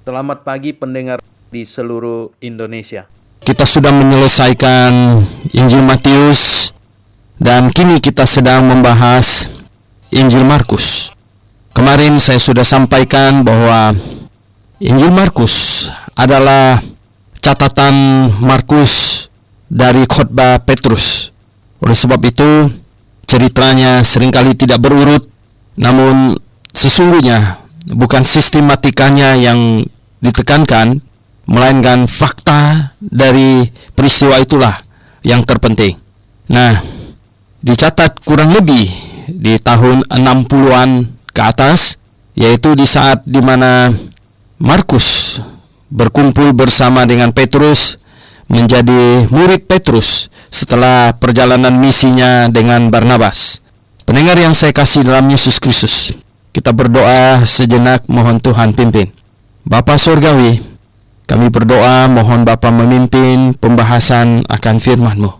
Selamat pagi pendengar di seluruh Indonesia. Kita sudah menyelesaikan Injil Matius dan kini kita sedang membahas Injil Markus. Kemarin saya sudah sampaikan bahwa Injil Markus adalah catatan Markus dari khotbah Petrus. Oleh sebab itu, ceritanya seringkali tidak berurut, namun sesungguhnya bukan sistematikanya yang ditekankan, melainkan fakta dari peristiwa itulah yang terpenting. Nah, dicatat kurang lebih di tahun 60-an ke atas, yaitu di saat di mana Markus berkumpul bersama dengan Petrus menjadi murid Petrus setelah perjalanan misinya dengan Barnabas. Pendengar yang saya kasih dalam Yesus Kristus, kita berdoa sejenak, mohon Tuhan pimpin. Bapa Surgawi, kami berdoa mohon Bapa memimpin pembahasan akan firman-Mu.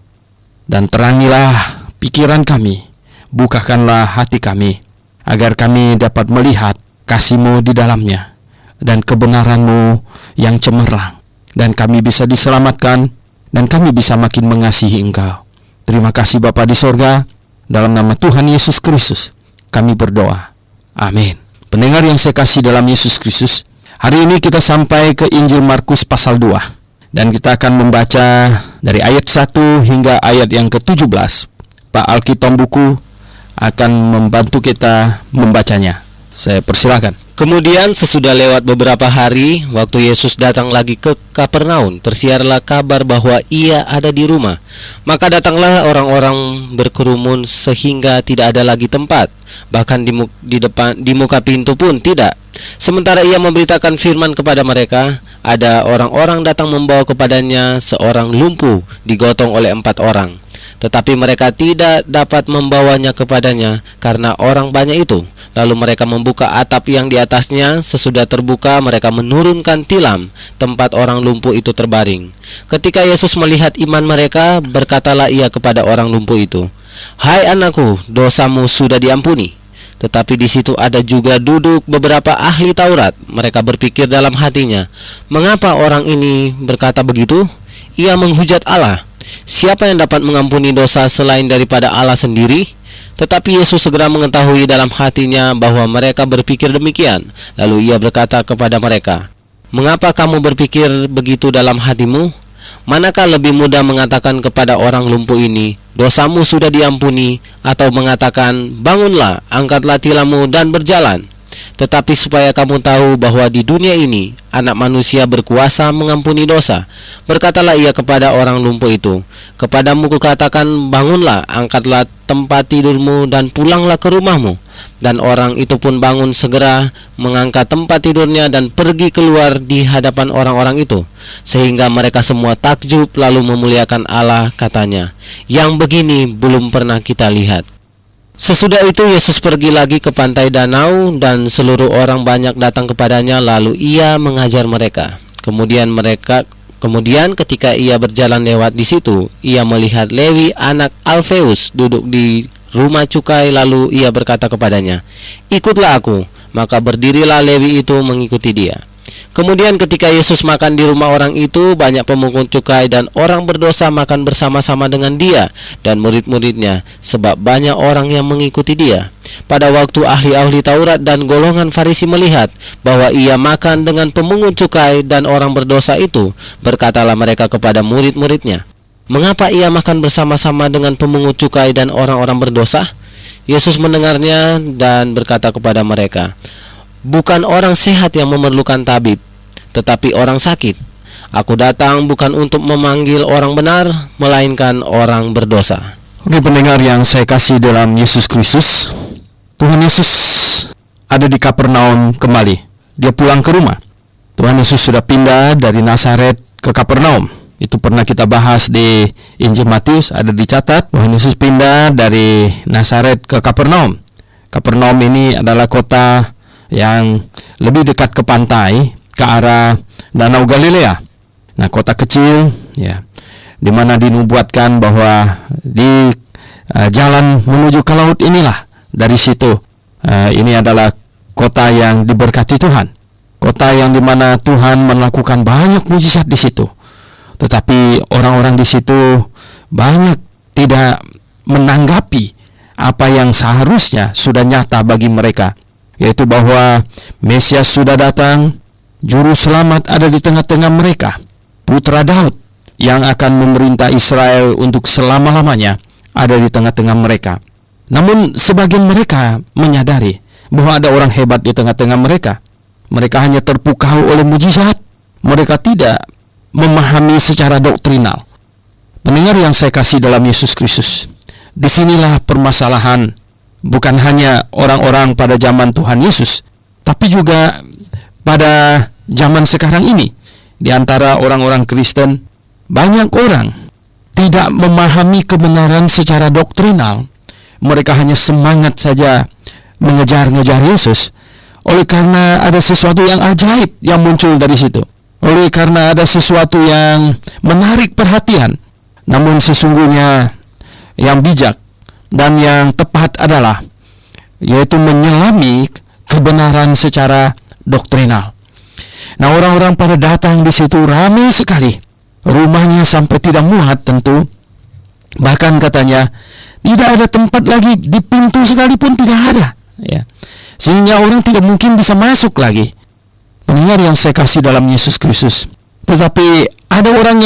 Dan terangilah pikiran kami, bukakanlah hati kami, agar kami dapat melihat kasih-Mu di dalamnya, dan kebenaran-Mu yang cemerlang, dan kami bisa diselamatkan, dan kami bisa makin mengasihi Engkau. Terima kasih Bapa di sorga, dalam nama Tuhan Yesus Kristus, kami berdoa. Amin. Pendengar yang saya kasih dalam Yesus Kristus, hari ini kita sampai ke Injil Markus pasal 2. Dan kita akan membaca dari ayat 1 hingga ayat yang ke-17. Pak Alkitab buku akan membantu kita membacanya. Saya persilakan. Kemudian sesudah lewat beberapa hari, waktu Yesus datang lagi ke Kapernaum, tersiarlah kabar bahwa ia ada di rumah. Maka datanglah orang-orang berkerumun sehingga tidak ada lagi tempat, bahkan di muka pintu pun tidak. Sementara ia memberitakan firman kepada mereka, ada orang-orang datang membawa kepadanya seorang lumpuh digotong oleh 4 orang. Tetapi mereka tidak dapat membawanya kepadanya karena orang banyak itu. Lalu mereka membuka atap yang di atasnya. Sesudah terbuka, mereka menurunkan tilam tempat orang lumpuh itu terbaring. Ketika Yesus melihat iman mereka, berkatalah ia kepada orang lumpuh itu, "Hai anakku, dosamu sudah diampuni." Tetapi di situ ada juga duduk beberapa ahli Taurat. Mereka berpikir dalam hatinya, "Mengapa orang ini berkata begitu? Ia menghujat Allah. Siapa yang dapat mengampuni dosa selain daripada Allah sendiri?" Tetapi Yesus segera mengetahui dalam hatinya bahwa mereka berpikir demikian. Lalu ia berkata kepada mereka, "Mengapa kamu berpikir begitu dalam hatimu? Manakah lebih mudah mengatakan kepada orang lumpuh ini, 'Dosamu sudah diampuni,' atau mengatakan, 'Bangunlah, angkatlah tilammu dan berjalan'? Tetapi supaya kamu tahu bahwa di dunia ini Anak Manusia berkuasa mengampuni dosa." Berkatalah ia kepada orang lumpuh itu, "Kepadamu kukatakan, bangunlah, angkatlah tempat tidurmu dan pulanglah ke rumahmu." Dan orang itu pun bangun segera, mengangkat tempat tidurnya dan pergi keluar di hadapan orang-orang itu. Sehingga mereka semua takjub lalu memuliakan Allah, katanya, "Yang begini belum pernah kita lihat." Sesudah itu Yesus pergi lagi ke pantai danau dan seluruh orang banyak datang kepadanya, lalu ia mengajar mereka. Kemudian ketika ia berjalan lewat di situ, ia melihat Lewi anak Alfeus duduk di rumah cukai, lalu ia berkata kepadanya, "Ikutlah aku." Maka berdirilah Lewi itu mengikuti dia. Kemudian ketika Yesus makan di rumah orang itu, banyak pemungut cukai dan orang berdosa makan bersama-sama dengan dia dan murid-muridnya, sebab banyak orang yang mengikuti dia. Pada waktu ahli-ahli Taurat dan golongan Farisi melihat bahwa ia makan dengan pemungut cukai dan orang berdosa itu, berkatalah mereka kepada murid-muridnya, "Mengapa ia makan bersama-sama dengan pemungut cukai dan orang-orang berdosa?" Yesus mendengarnya dan berkata kepada mereka, "Bukan orang sehat yang memerlukan tabib, tetapi orang sakit. Aku datang bukan untuk memanggil orang benar, melainkan orang berdosa." Oke pendengar yang saya kasih dalam Yesus Kristus, Tuhan Yesus ada di Kapernaum kembali. Dia pulang ke rumah. Tuhan Yesus sudah pindah dari Nazaret ke Kapernaum. Itu pernah kita bahas di Injil Matius, ada dicatat. Tuhan Yesus pindah dari Nazaret ke Kapernaum. Kapernaum ini adalah kota yang lebih dekat ke pantai, ke arah Danau Galilea. Nah, kota kecil ya, di mana dinubuatkan bahwa di jalan menuju ke laut inilah, dari situ ini adalah kota yang diberkati Tuhan. kota yang dimana Tuhan melakukan banyak mujizat di situ. Tetapi orang-orang di situ banyak tidak menanggapi apa yang seharusnya sudah nyata bagi mereka, yaitu bahwa Mesias sudah datang, Juru Selamat ada di tengah-tengah mereka, Putra Daud yang akan memerintah Israel untuk selama-lamanya ada di tengah-tengah mereka. Namun sebagian mereka menyadari bahwa ada orang hebat di tengah-tengah mereka. Mereka hanya terpukau oleh mujizat. Mereka tidak memahami secara doktrinal. Pendengar yang saya kasih dalam Yesus Kristus, disinilah permasalahan bukan hanya orang-orang pada zaman Tuhan Yesus, tapi juga pada zaman sekarang ini. Di antara orang-orang Kristen, banyak orang tidak memahami kebenaran secara doktrinal. Mereka hanya semangat saja mengejar-ngejar Yesus, oleh karena ada sesuatu yang ajaib yang muncul dari situ, oleh karena ada sesuatu yang menarik perhatian. Namun sesungguhnya yang bijak dan yang tepat adalah yaitu menyelami kebenaran secara doktrinal. Nah, orang-orang pada datang di situ ramai sekali. Rumahnya sampai tidak muat tentu. Bahkan katanya tidak ada tempat lagi, di pintu sekalipun tidak ada, ya. Sehingga orang tidak mungkin bisa masuk lagi. Pendengar yang saya kasih dalam Yesus Kristus, tetapi ada orang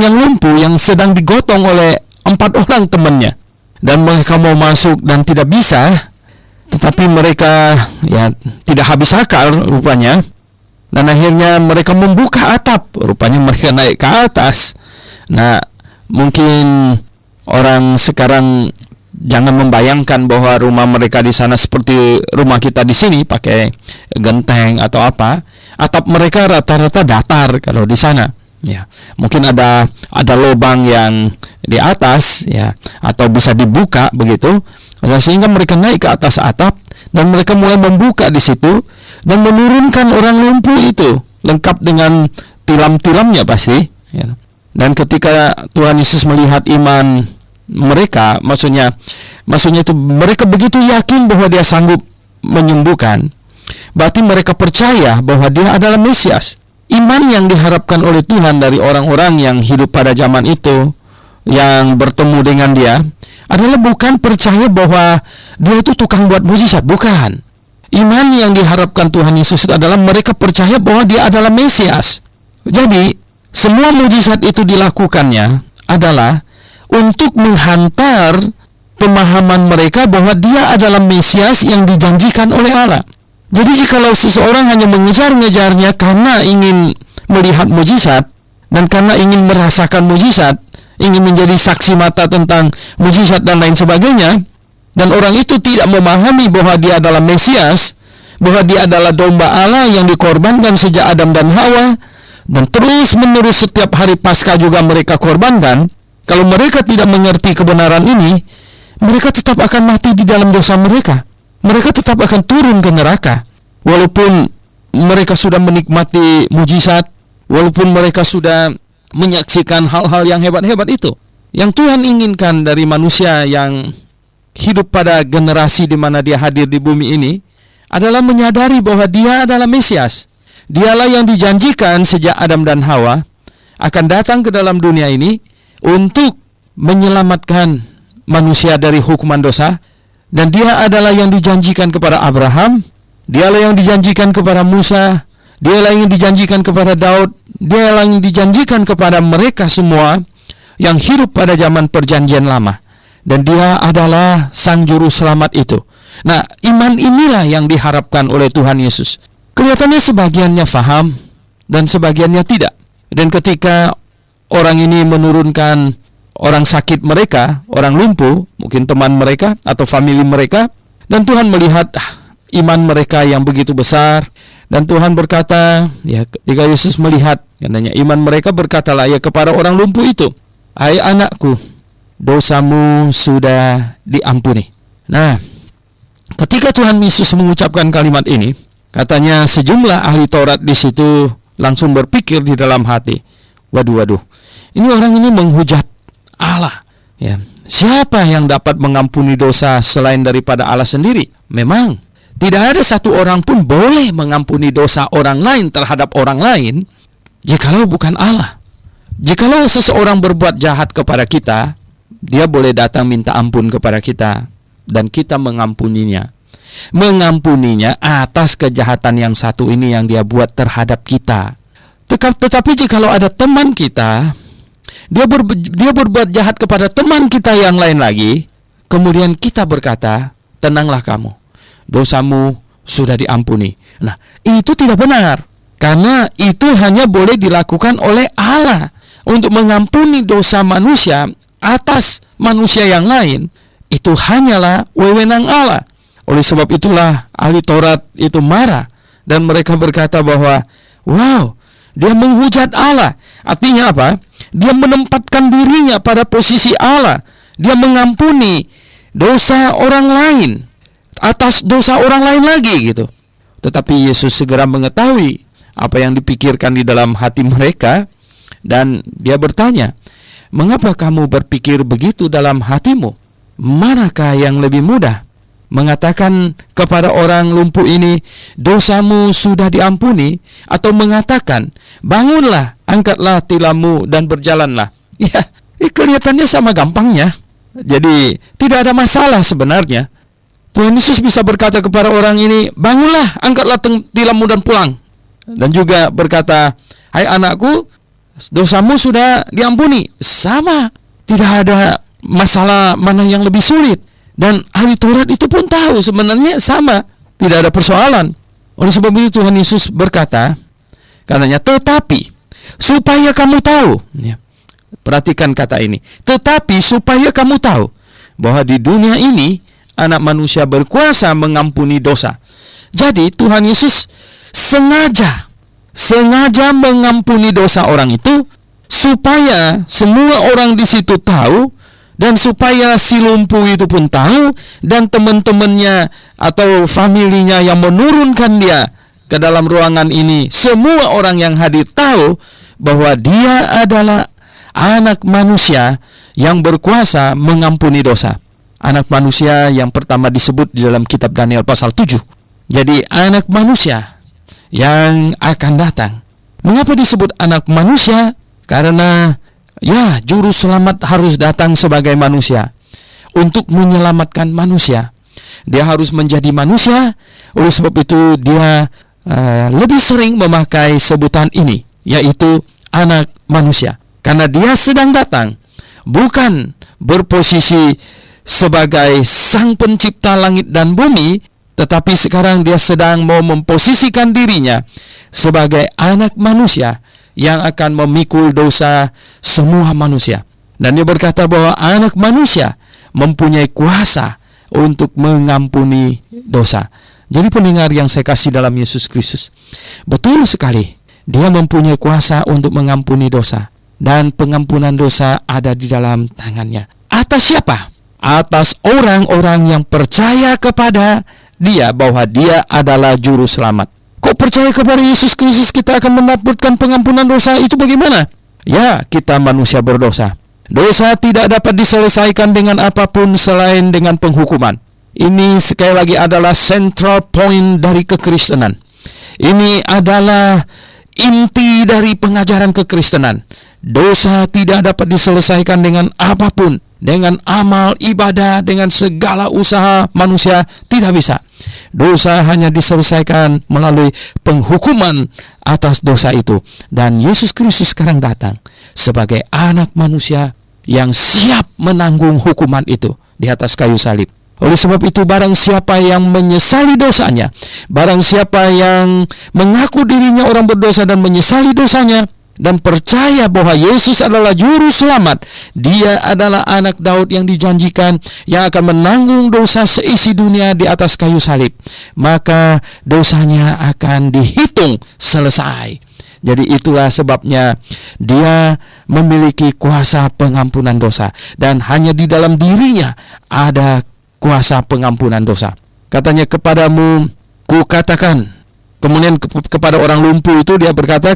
yang lumpuh yang sedang digotong oleh 4 orang temannya, dan mereka mau masuk dan tidak bisa. Tetapi mereka tidak habis akal rupanya, dan akhirnya mereka membuka atap. Rupanya mereka naik ke atas. Nah, mungkin orang sekarang jangan membayangkan bahwa rumah mereka di sana seperti rumah kita di sini pakai genteng atau apa. Atap mereka rata-rata datar kalau di sana. Ya, mungkin ada lubang yang di atas, ya, atau bisa dibuka begitu, sehingga mereka naik ke atas atap dan mereka mulai membuka di situ dan menurunkan orang lumpuh itu lengkap dengan tilam-tilamnya pasti, ya. Dan ketika Tuhan Yesus melihat iman mereka, maksudnya itu mereka begitu yakin bahwa Dia sanggup menyembuhkan, berarti mereka percaya bahwa Dia adalah Mesias. Iman yang diharapkan oleh Tuhan dari orang-orang yang hidup pada zaman itu, yang bertemu dengan Dia, adalah bukan percaya bahwa Dia itu tukang buat mujizat, bukan. Iman yang diharapkan Tuhan Yesus adalah mereka percaya bahwa Dia adalah Mesias. Jadi semua mujizat itu dilakukannya adalah untuk menghantar pemahaman mereka bahwa Dia adalah Mesias yang dijanjikan oleh Allah. Jadi jikalau seseorang hanya mengejar-ngejarnya karena ingin melihat mujizat dan karena ingin merasakan mujizat, ingin menjadi saksi mata tentang mujizat dan lain sebagainya, dan orang itu tidak memahami bahwa Dia adalah Mesias, bahwa Dia adalah domba Allah yang dikorbankan sejak Adam dan Hawa, dan terus-menerus setiap hari Paskah juga mereka korbankan. Kalau mereka tidak mengerti kebenaran ini, mereka tetap akan mati di dalam dosa mereka. Mereka tetap akan turun ke neraka. Walaupun mereka sudah menikmati mujizat, walaupun mereka sudah menyaksikan hal-hal yang hebat-hebat itu. Yang Tuhan inginkan dari manusia yang hidup pada generasi di mana Dia hadir di bumi ini adalah menyadari bahwa Dia adalah Mesias. Dialah yang dijanjikan sejak Adam dan Hawa akan datang ke dalam dunia ini untuk menyelamatkan manusia dari hukuman dosa. Dan Dia adalah yang dijanjikan kepada Abraham, Dialah yang dijanjikan kepada Musa, Dialah yang dijanjikan kepada Daud, Dialah yang dijanjikan kepada mereka semua yang hidup pada zaman perjanjian lama. Dan Dia adalah Sang Juru Selamat itu. Nah, iman inilah yang diharapkan oleh Tuhan Yesus. Kelihatannya sebagiannya faham dan sebagiannya tidak. Dan ketika orang ini menurunkan orang sakit mereka, orang lumpuh, mungkin teman mereka atau famili mereka, dan Tuhan melihat iman mereka yang begitu besar, dan Tuhan berkata, ya, ketika Yesus melihat, katanya iman mereka, berkatalah ya kepada orang lumpuh itu, "Hai anakku, dosamu sudah diampuni." Nah, ketika Tuhan Yesus mengucapkan kalimat ini, katanya sejumlah ahli Taurat di situ langsung berpikir di dalam hati, waduh, ini orang ini menghujat Allah, ya. Siapa yang dapat mengampuni dosa selain daripada Allah sendiri? Memang Tidak ada satu orang pun boleh mengampuni dosa orang lain terhadap orang lain jikalau bukan Allah. Jikalau seseorang berbuat jahat kepada kita, dia boleh datang minta ampun kepada kita dan kita mengampuninya. Mengampuninya atas kejahatan yang satu ini yang dia buat terhadap kita. Tetapi jikalau ada teman kita, dia berbuat jahat kepada teman kita yang lain lagi, kemudian kita berkata, tenanglah kamu, dosamu sudah diampuni. Nah, itu tidak benar, karena itu hanya boleh dilakukan oleh Allah. Untuk mengampuni dosa manusia atas manusia yang lain, itu hanyalah wewenang Allah. Oleh sebab itulah ahli Taurat itu marah, dan mereka berkata bahwa, wow, dia menghujat Allah. Artinya apa? Dia menempatkan dirinya pada posisi Allah. Dia mengampuni dosa orang lain atas dosa orang lain lagi gitu. Tetapi Yesus segera mengetahui apa yang dipikirkan di dalam hati mereka, dan dia bertanya, mengapa kamu berpikir begitu dalam hatimu? Manakah yang lebih mudah? Mengatakan kepada orang lumpuh ini, dosamu sudah diampuni, atau mengatakan, bangunlah, angkatlah tilammu dan berjalanlah? Ya, kelihatannya sama gampangnya. Jadi tidak ada masalah sebenarnya. Tuhan Yesus bisa berkata kepada orang ini, bangunlah, angkatlah tilammu dan pulang. Dan juga berkata, hai anakku, dosamu sudah diampuni. Sama, tidak ada masalah mana yang lebih sulit. Dan ahli Taurat itu pun tahu sebenarnya sama, tidak ada persoalan. Oleh sebab itu Tuhan Yesus berkata, katanya, tetapi supaya kamu tahu, ya, perhatikan kata ini, tetapi supaya kamu tahu bahwa di dunia ini Anak Manusia berkuasa mengampuni dosa. Jadi Tuhan Yesus sengaja mengampuni dosa orang itu supaya semua orang di situ tahu, dan supaya si lumpuh itu pun tahu, dan teman-temannya atau familinya yang menurunkan dia ke dalam ruangan ini, semua orang yang hadir tahu bahwa dia adalah Anak Manusia yang berkuasa mengampuni dosa. Anak Manusia yang pertama disebut di dalam kitab Daniel pasal 7. Jadi Anak Manusia yang akan datang. Mengapa disebut Anak Manusia? Karena ya, juru selamat harus datang sebagai manusia untuk menyelamatkan manusia. Dia harus menjadi manusia. Oleh sebab itu dia lebih sering memakai sebutan ini, yaitu Anak Manusia, karena dia sedang datang bukan berposisi sebagai Sang Pencipta langit dan bumi, tetapi sekarang dia sedang mau memposisikan dirinya sebagai Anak Manusia yang akan memikul dosa semua manusia. Dan dia berkata bahwa Anak Manusia mempunyai kuasa untuk mengampuni dosa. Jadi pendengar yang saya kasih dalam Yesus Kristus, betul sekali, dia mempunyai kuasa untuk mengampuni dosa, dan pengampunan dosa ada di dalam tangannya. Atas siapa? Atas orang-orang yang percaya kepada dia bahwa dia adalah juru selamat. Kok percaya kepada Yesus Kristus kita akan mendapatkan pengampunan dosa? Itu bagaimana? Ya, kita manusia berdosa. Dosa tidak dapat diselesaikan dengan apapun selain dengan penghukuman. Ini sekali lagi adalah central point dari kekristenan. Ini adalah inti dari pengajaran kekristenan. Dosa tidak dapat diselesaikan dengan apapun, dengan amal ibadah, dengan segala usaha manusia, tidak bisa. Dosa hanya diselesaikan melalui penghukuman atas dosa itu. Dan Yesus Kristus sekarang datang sebagai Anak Manusia yang siap menanggung hukuman itu di atas kayu salib. Oleh sebab itu, barang siapa yang menyesali dosanya, barang siapa yang mengaku dirinya orang berdosa dan menyesali dosanya, dan percaya bahwa Yesus adalah juru selamat, dia adalah anak Daud yang dijanjikan, yang akan menanggung dosa seisi dunia di atas kayu salib, maka dosanya akan dihitung selesai. Jadi itulah sebabnya dia memiliki kuasa pengampunan dosa, dan hanya di dalam dirinya ada kuasa pengampunan dosa. Katanya, kepadamu ku katakan. Kemudian kepada orang lumpuh itu dia berkata,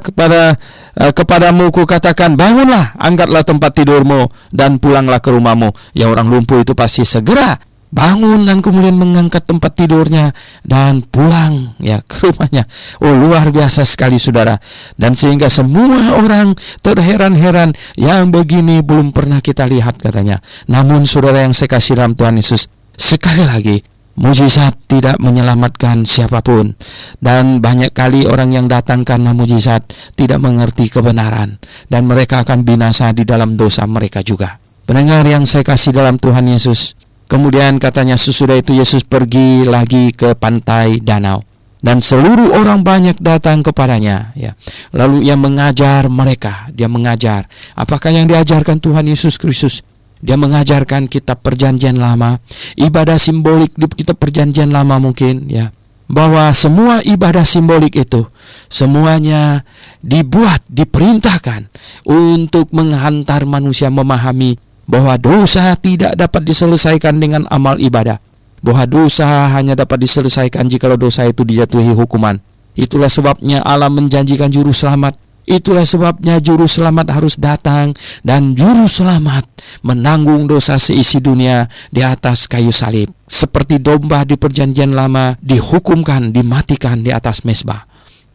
kepadamu ku katakan, bangunlah, angkatlah tempat tidurmu dan pulanglah ke rumahmu. Ya, orang lumpuh itu pasti segera bangun dan kemudian mengangkat tempat tidurnya dan pulang ya ke rumahnya. Oh, luar biasa sekali saudara. Dan sehingga semua orang terheran-heran, yang begini belum pernah kita lihat katanya. Namun saudara yang saya kasih dalam Tuhan Yesus, sekali lagi, mujizat tidak menyelamatkan siapapun. Dan banyak kali orang yang datang karena mujizat tidak mengerti kebenaran, dan mereka akan binasa di dalam dosa mereka juga. Pendengar yang saya kasih dalam Tuhan Yesus, kemudian katanya sesudah itu Yesus pergi lagi ke pantai danau, dan seluruh orang banyak datang kepadanya ya. Lalu ia mengajar mereka. Dia mengajar. Apakah yang diajarkan Tuhan Yesus Kristus? Dia mengajarkan kitab perjanjian lama, ibadah simbolik di kitab perjanjian lama mungkin ya, bahwa semua ibadah simbolik itu semuanya diperintahkan untuk menghantar manusia memahami bahwa dosa tidak dapat diselesaikan dengan amal ibadah, bahwa dosa hanya dapat diselesaikan jikalau dosa itu dijatuhi hukuman. Itulah sebabnya Allah menjanjikan juru selamat. Itulah sebabnya juru selamat harus datang, dan juru selamat menanggung dosa seisi dunia di atas kayu salib. Seperti domba di perjanjian lama dihukumkan, dimatikan di atas mezbah.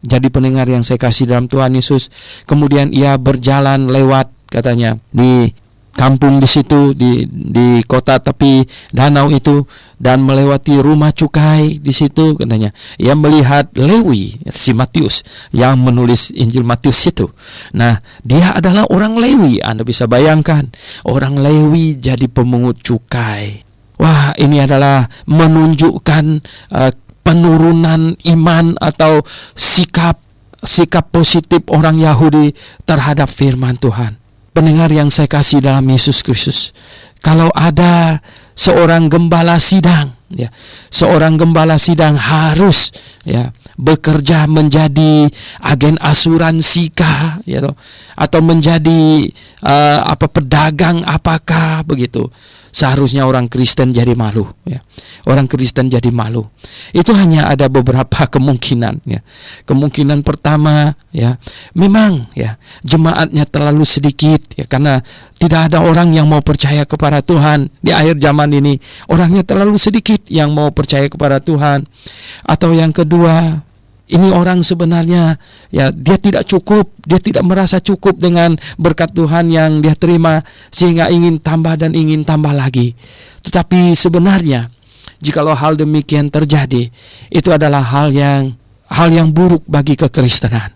Jadi pendengar yang saya kasih dalam Tuhan Yesus, kemudian ia berjalan lewat katanya di kampung di situ, di kota tepi danau itu, dan melewati rumah cukai di situ katanya. Ia melihat Lewi, si Matius yang menulis Injil Matius itu. Nah, dia adalah orang Lewi. Anda bisa bayangkan, orang Lewi jadi pemungut cukai. Wah, ini adalah menunjukkan penurunan iman atau sikap positif orang Yahudi terhadap firman Tuhan. Pendengar yang saya kasih dalam Yesus Kristus, kalau ada seorang gembala sidang ya, seorang gembala sidang harus ya bekerja menjadi agen asuransi kah ya, atau menjadi pedagang apakah begitu. Seharusnya orang Kristen jadi malu ya. Orang Kristen jadi malu. Itu hanya ada beberapa kemungkinan ya. Kemungkinan pertama ya, memang ya jemaatnya terlalu sedikit ya, karena tidak ada orang yang mau percaya kepada Tuhan di akhir zaman ini. Orangnya terlalu sedikit yang mau percaya kepada Tuhan. Atau yang kedua, ini orang sebenarnya ya dia tidak cukup, dia tidak merasa cukup dengan berkat Tuhan yang dia terima, sehingga ingin tambah dan ingin tambah lagi. Tetapi sebenarnya jikalau hal demikian terjadi, itu adalah hal yang buruk bagi kekristenan.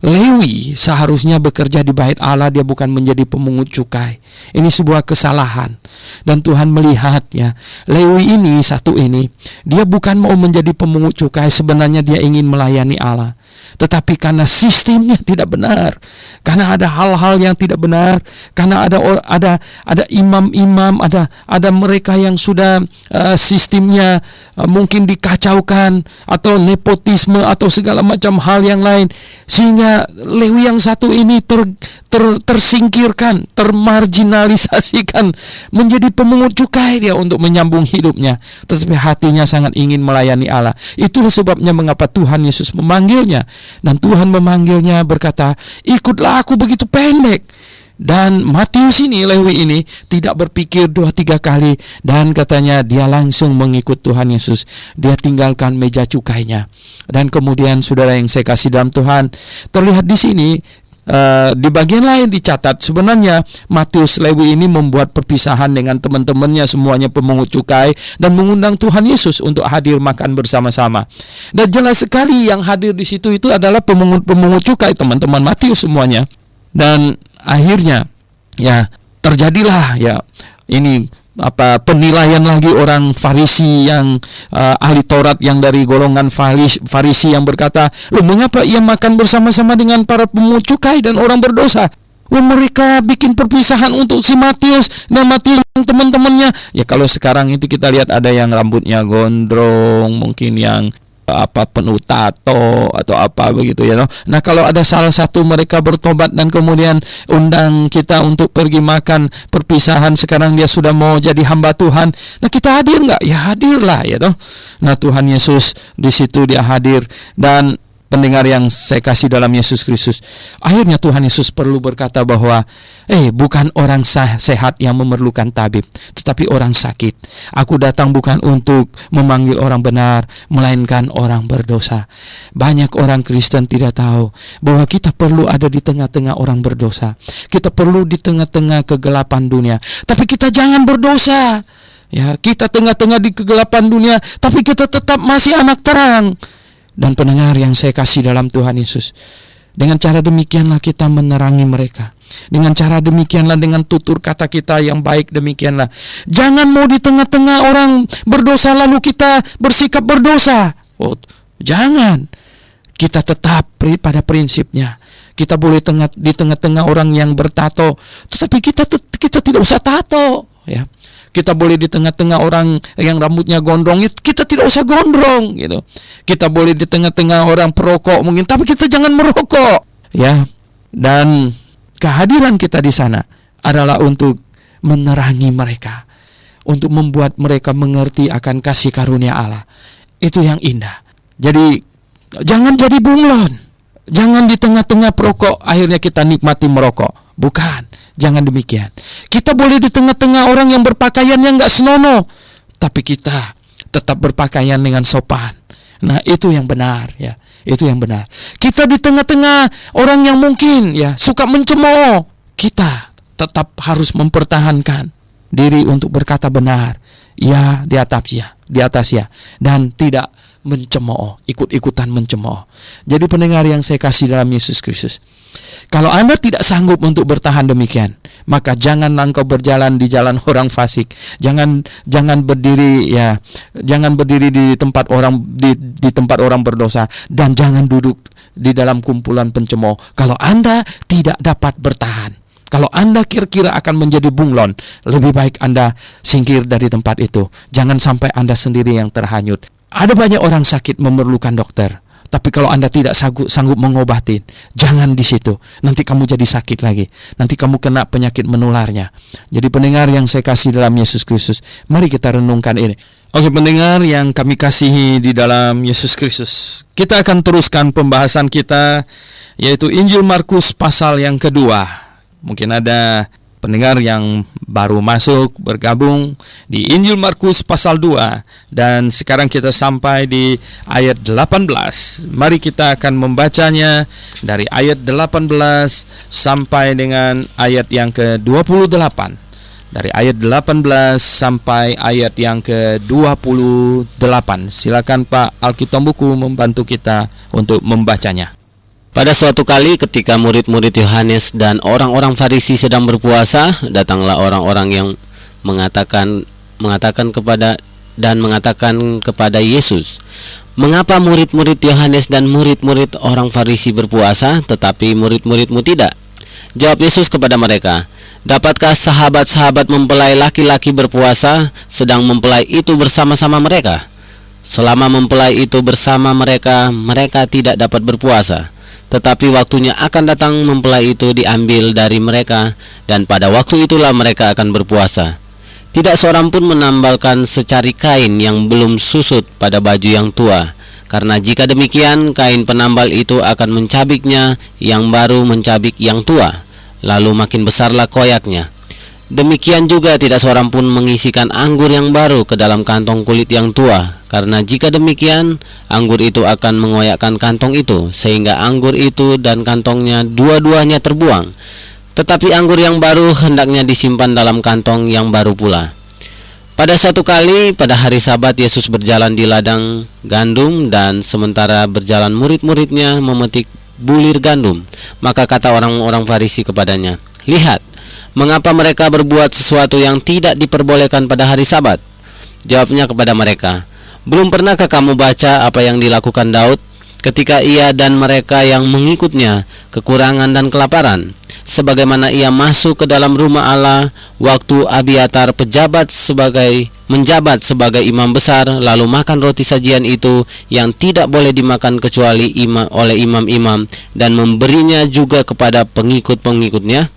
Lewi seharusnya bekerja di bait Allah, dia bukan menjadi pemungut cukai. Ini sebuah kesalahan. Dan Tuhan melihat ya, Lewi ini dia bukan mau menjadi pemungut cukai, sebenarnya dia ingin melayani Allah. Tetapi karena sistemnya tidak benar, karena ada hal-hal yang tidak benar, karena ada imam-imam, ada mereka yang sudah sistemnya mungkin dikacaukan, atau nepotisme atau segala macam hal yang lain, sehingga Lewi yang satu ini tersingkirkan, termarginalisasikan, menjadi pemungut cukai dia untuk menyambung hidupnya, tetapi hatinya sangat ingin melayani Allah. Itulah sebabnya mengapa Tuhan Yesus memanggilnya. Dan Tuhan memanggilnya berkata, ikutlah aku, begitu pendek. Dan Matius ini, Lewi ini tidak berpikir 2-3 kali, dan katanya dia langsung mengikut Tuhan Yesus. Dia tinggalkan meja cukainya. Dan kemudian saudara yang saya kasih dalam Tuhan, terlihat di sini di bagian lain dicatat sebenarnya Matius Lewi ini membuat perpisahan dengan teman-temannya, semuanya pemungut cukai, dan mengundang Tuhan Yesus untuk hadir makan bersama-sama. Dan jelas sekali yang hadir di situ itu adalah pemungut cukai, teman-teman Matius semuanya. Dan akhirnya ya terjadilah ya ini penilaian lagi orang Farisi yang ahli Taurat yang dari golongan Farisi yang berkata, loh, mengapa ia makan bersama-sama dengan para pemungut cukai dan orang berdosa? Mereka bikin perpisahan untuk si Matius dan Matius dan teman-temannya. Ya kalau sekarang itu kita lihat ada yang rambutnya gondrong, mungkin yang penuh tato atau apa begitu ya. Nah kalau ada salah satu mereka bertobat dan kemudian undang kita untuk pergi makan perpisahan, sekarang dia sudah mau jadi hamba Tuhan, nah kita hadir nggak? Ya hadirlah ya toh. Nah Tuhan Yesus di situ dia hadir, dan Pendengar yang saya kasih dalam Yesus Kristus, akhirnya Tuhan Yesus perlu berkata bahwa bukan orang sehat yang memerlukan tabib, tetapi orang sakit. Aku datang bukan untuk memanggil orang benar, melainkan orang berdosa. Banyak orang Kristen tidak tahu bahwa kita perlu ada di tengah-tengah orang berdosa. Kita perlu di tengah-tengah kegelapan dunia, tapi kita jangan berdosa. Ya, kita tengah-tengah di kegelapan dunia, tapi kita tetap masih anak terang. Dan pendengar yang saya kasih dalam Tuhan Yesus, dengan cara demikianlah kita menerangi mereka. Dengan cara demikianlah, dengan tutur kata kita yang baik demikianlah. Jangan mau di tengah-tengah orang berdosa lalu kita bersikap berdosa. Jangan. Kita tetap pada prinsipnya. Kita boleh di tengah-tengah orang yang bertato, tetapi kita tidak usah tato, ya. Kita boleh di tengah-tengah orang yang rambutnya gondrong, kita tidak usah gondrong, gitu. Kita boleh di tengah-tengah orang perokok mungkin, tapi kita jangan merokok, ya. Dan kehadiran kita di sana adalah untuk menerangi mereka, untuk membuat mereka mengerti akan kasih karunia Allah. Itu yang indah. Jadi jangan jadi bunglon. Jangan di tengah-tengah perokok akhirnya kita nikmati merokok. Bukan. Jangan demikian. Kita boleh di tengah-tengah orang yang berpakaian yang gak senonoh, tapi kita tetap berpakaian dengan sopan. Nah, itu yang benar, ya. Itu yang benar. Kita di tengah-tengah orang yang mungkin suka mencemooh, kita tetap harus mempertahankan diri untuk berkata benar, ya di atas ya, dan tidak mencemooh, ikut-ikutan mencemooh. Jadi pendengar yang saya kasih dalam Yesus Kristus, kalau Anda tidak sanggup untuk bertahan demikian, maka janganlah engkau berjalan di jalan orang fasik. Jangan berdiri di tempat orang berdosa, dan jangan duduk di dalam kumpulan pencemooh. Kalau Anda tidak dapat bertahan, kalau Anda kira-kira akan menjadi bunglon, lebih baik Anda singkir dari tempat itu. Jangan sampai Anda sendiri yang terhanyut. Ada banyak orang sakit memerlukan dokter, tapi kalau Anda tidak sanggup mengobati, jangan di situ. Nanti kamu jadi sakit lagi. Nanti kamu kena penyakit menularnya. Jadi pendengar yang saya kasih dalam Yesus Kristus, mari kita renungkan ini. Oke, pendengar yang kami kasihi di dalam Yesus Kristus, kita akan teruskan pembahasan kita, yaitu Injil Markus pasal yang kedua. Mungkin ada pendengar yang baru masuk bergabung di Injil Markus pasal 2, dan sekarang kita sampai di ayat 18. Mari kita akan membacanya dari ayat 18 sampai dengan ayat yang ke-28. Dari ayat 18 sampai ayat yang ke-28. Silakan Pak Alkitab Buku membantu kita untuk membacanya. Pada suatu kali ketika murid-murid Yohanes dan orang-orang Farisi sedang berpuasa, datanglah orang-orang yang mengatakan kepada Yesus, "Mengapa murid-murid Yohanes dan murid-murid orang Farisi berpuasa, tetapi murid-muridmu tidak?" Jawab Yesus kepada mereka, "Dapatkah sahabat-sahabat mempelai laki-laki berpuasa, sedang mempelai itu bersama-sama mereka? Selama mempelai itu bersama mereka, mereka tidak dapat berpuasa. Tetapi waktunya akan datang mempelai itu diambil dari mereka, dan pada waktu itulah mereka akan berpuasa. Tidak seorang pun menambalkan secari kain yang belum susut pada baju yang tua, karena jika demikian kain penambal itu akan mencabiknya, yang baru mencabik yang tua, lalu makin besarlah koyaknya. Demikian juga tidak seorang pun mengisikan anggur yang baru ke dalam kantong kulit yang tua, karena jika demikian anggur itu akan mengoyakkan kantong itu, sehingga anggur itu dan kantongnya dua-duanya terbuang. Tetapi anggur yang baru hendaknya disimpan dalam kantong yang baru pula." Pada suatu kali pada hari Sabat, Yesus berjalan di ladang gandum, dan sementara berjalan murid-muridnya memetik bulir gandum. Maka kata orang-orang Farisi kepadanya, "Lihat, mengapa mereka berbuat sesuatu yang tidak diperbolehkan pada hari Sabat?" Jawabnya kepada mereka, "Belum pernahkah kamu baca apa yang dilakukan Daud ketika ia dan mereka yang mengikutnya kekurangan dan kelaparan, sebagaimana ia masuk ke dalam rumah Allah waktu Abiatar menjabat sebagai imam besar, lalu makan roti sajian itu yang tidak boleh dimakan kecuali oleh imam-imam, dan memberinya juga kepada pengikut-pengikutnya?"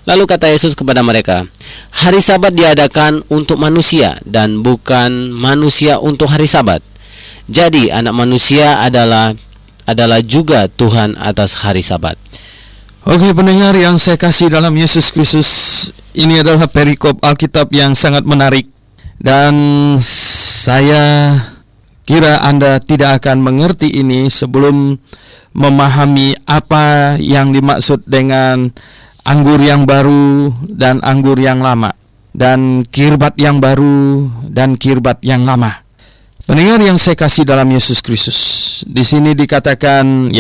Lalu kata Yesus kepada mereka, "Hari Sabat diadakan untuk manusia, dan bukan manusia untuk hari Sabat. Jadi anak manusia adalah juga Tuhan atas hari Sabat. Oke pendengar yang saya kasih dalam Yesus Kristus, ini adalah perikop Alkitab yang sangat menarik, dan saya kira Anda tidak akan mengerti ini sebelum memahami apa yang dimaksud dengan anggur yang baru dan anggur yang lama, dan kirbat yang baru dan kirbat yang lama. Pendengar yang saya kasih dalam Yesus Kristus, di sini dikatakan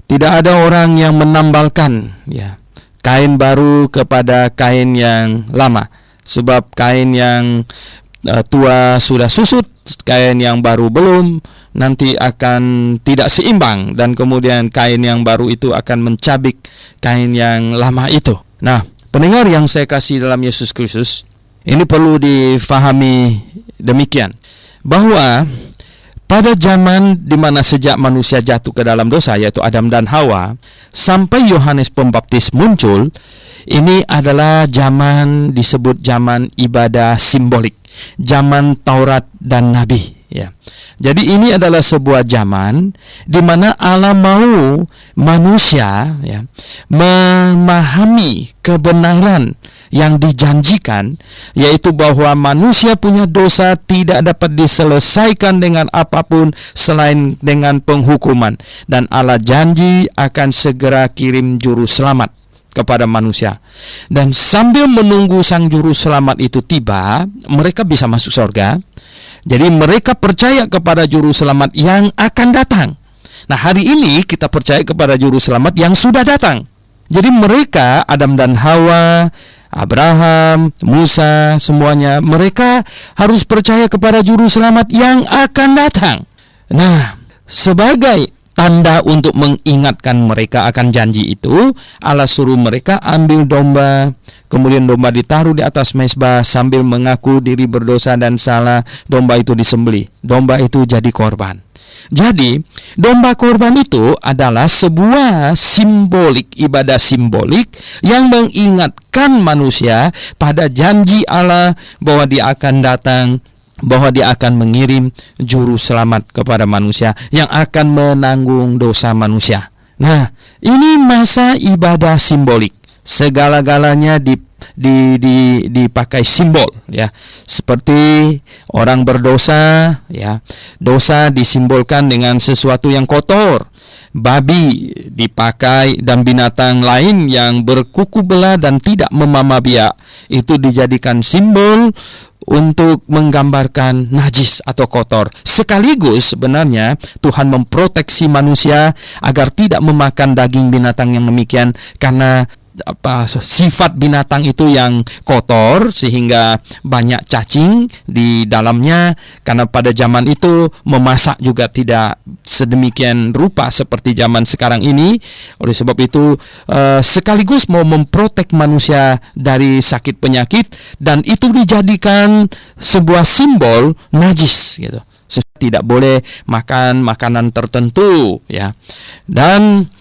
tidak ada orang yang menambalkan kain baru kepada kain yang lama, sebab kain yang tua sudah susut, kain yang baru belum, nanti akan tidak seimbang, dan kemudian kain yang baru itu akan mencabik kain yang lama itu. Nah, pendengar yang saya kasih dalam Yesus Kristus, ini perlu difahami demikian, bahwa pada zaman di mana sejak manusia jatuh ke dalam dosa, yaitu Adam dan Hawa, sampai Yohanes Pembaptis muncul, ini adalah zaman disebut zaman ibadah simbolik, zaman Taurat dan Nabi. Jadi ini adalah sebuah zaman di mana Allah mau manusia memahami kebenaran yang dijanjikan, yaitu bahwa manusia punya dosa tidak dapat diselesaikan dengan apapun selain dengan penghukuman, dan Allah janji akan segera kirim juru selamat kepada manusia. Dan sambil menunggu sang juru selamat itu tiba, mereka bisa masuk surga. Jadi mereka percaya kepada juru selamat yang akan datang. Nah, hari ini kita percaya kepada juru selamat yang sudah datang. Jadi mereka, Adam dan Hawa, Abraham, Musa, semuanya, mereka harus percaya kepada juru selamat yang akan datang. Nah, sebagai tanda untuk mengingatkan mereka akan janji itu, Allah suruh mereka ambil domba, kemudian domba ditaruh di atas mezbah sambil mengaku diri berdosa dan salah. Domba itu disembelih, domba itu jadi korban. Jadi domba korban itu adalah sebuah simbolik, ibadah simbolik yang mengingatkan manusia pada janji Allah bahwa Dia akan datang, bahwa Dia akan mengirim juru selamat kepada manusia yang akan menanggung dosa manusia. Nah, ini masa ibadah simbolik. Segala-galanya dipakai simbol, seperti orang berdosa, dosa disimbolkan dengan sesuatu yang kotor. Babi dipakai, dan binatang lain yang berkuku belah dan tidak memamah biak itu dijadikan simbol untuk menggambarkan najis atau kotor. Sekaligus sebenarnya Tuhan memproteksi manusia agar tidak memakan daging binatang yang demikian, karena sifat binatang itu yang kotor sehingga banyak cacing di dalamnya, karena pada zaman itu memasak juga tidak sedemikian rupa seperti zaman sekarang ini. Oleh sebab itu sekaligus mau memprotek manusia dari sakit penyakit, dan itu dijadikan sebuah simbol najis gitu. Tidak boleh makan makanan tertentu dan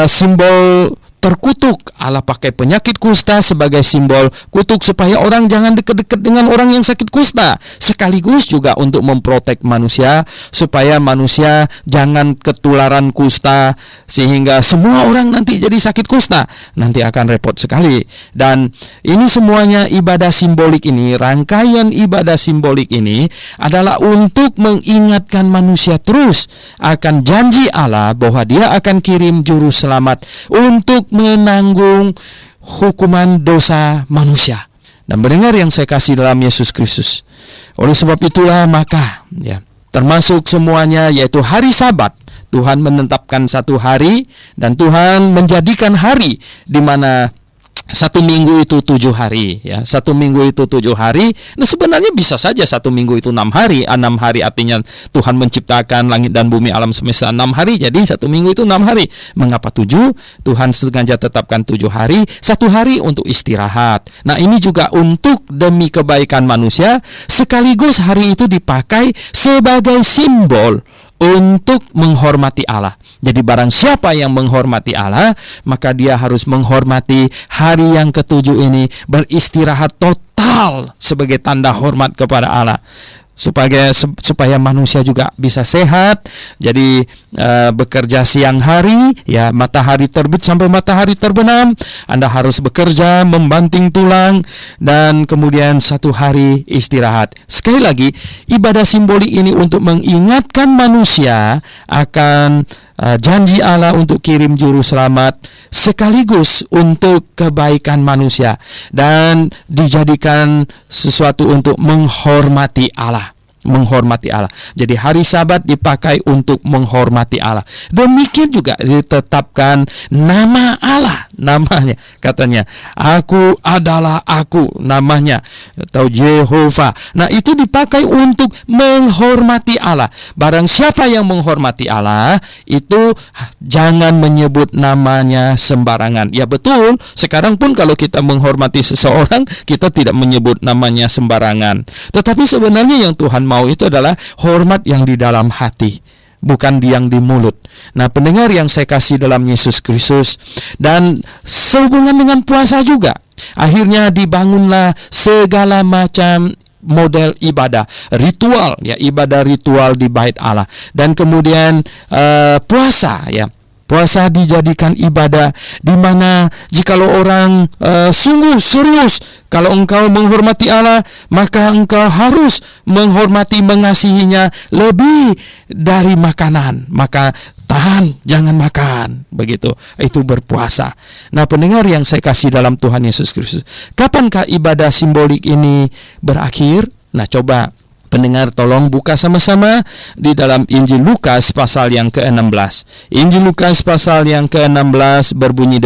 simbol terkutuk. Allah pakai penyakit kusta sebagai simbol kutuk supaya orang jangan dekat-dekat dengan orang yang sakit kusta, sekaligus juga untuk memprotek manusia supaya manusia jangan ketularan kusta sehingga semua orang nanti jadi sakit kusta. Nanti akan repot sekali. Dan ini semuanya ibadah simbolik ini, rangkaian ibadah simbolik ini adalah untuk mengingatkan manusia terus akan janji Allah bahwa Dia akan kirim juru selamat untuk menanggung hukuman dosa manusia. Dan mendengar yang saya kasih dalam Yesus Kristus, oleh sebab itulah maka termasuk semuanya, yaitu hari Sabat, Tuhan menetapkan satu hari, dan Tuhan menjadikan hari di mana satu minggu itu 7 hari, satu minggu itu 7 hari. Nah, sebenarnya bisa saja satu minggu itu 6 hari. 6 hari artinya Tuhan menciptakan langit dan bumi, alam semesta 6 hari. Jadi satu minggu itu 6 hari. Mengapa 7? Tuhan sengaja tetapkan 7 hari, 1 hari untuk istirahat. Nah, ini juga untuk demi kebaikan manusia, sekaligus hari itu dipakai sebagai simbol untuk menghormati Allah. Jadi barang siapa yang menghormati Allah, maka dia harus menghormati hari yang ke-7 ini, beristirahat total sebagai tanda hormat kepada Allah. supaya manusia juga bisa sehat. Jadi bekerja siang hari, ya, matahari terbit sampai matahari terbenam, Anda harus bekerja membanting tulang, dan kemudian satu hari istirahat. Sekali lagi, ibadah simbolik ini untuk mengingatkan manusia akan janji Allah untuk kirim juru selamat, sekaligus untuk kebaikan manusia, dan dijadikan sesuatu untuk menghormati Allah. Jadi hari Sabat dipakai untuk menghormati Allah. Demikian juga ditetapkan nama Allah, namanya, katanya, Aku adalah Aku, namanya, atau Yehova. Nah, itu dipakai untuk menghormati Allah. Barang siapa yang menghormati Allah, itu jangan menyebut namanya sembarangan. Ya betul, sekarang pun kalau kita menghormati seseorang, kita tidak menyebut namanya sembarangan. Tetapi sebenarnya yang Tuhan mau itu adalah hormat yang di dalam hati, bukan yang di mulut. Nah, pendengar yang saya kasih dalam Yesus Kristus, dan sehubungan dengan puasa juga, akhirnya dibangunlah segala macam model ibadah ritual, ya, ibadah ritual di bait Allah. Dan kemudian puasa, ya, puasa dijadikan ibadah, di mana jikalau orang sungguh serius, kalau engkau menghormati Allah, maka engkau harus menghormati, mengasihinya lebih dari makanan. Maka tahan, jangan makan. Begitu, itu berpuasa. Nah, pendengar yang saya kasih dalam Tuhan Yesus Kristus, kapankah ibadah simbolik ini berakhir? Nah, coba pendengar tolong buka sama-sama di dalam Injil Lukas pasal yang ke-16. Injil Lukas pasal yang ke-16 berbunyi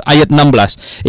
ayat 16.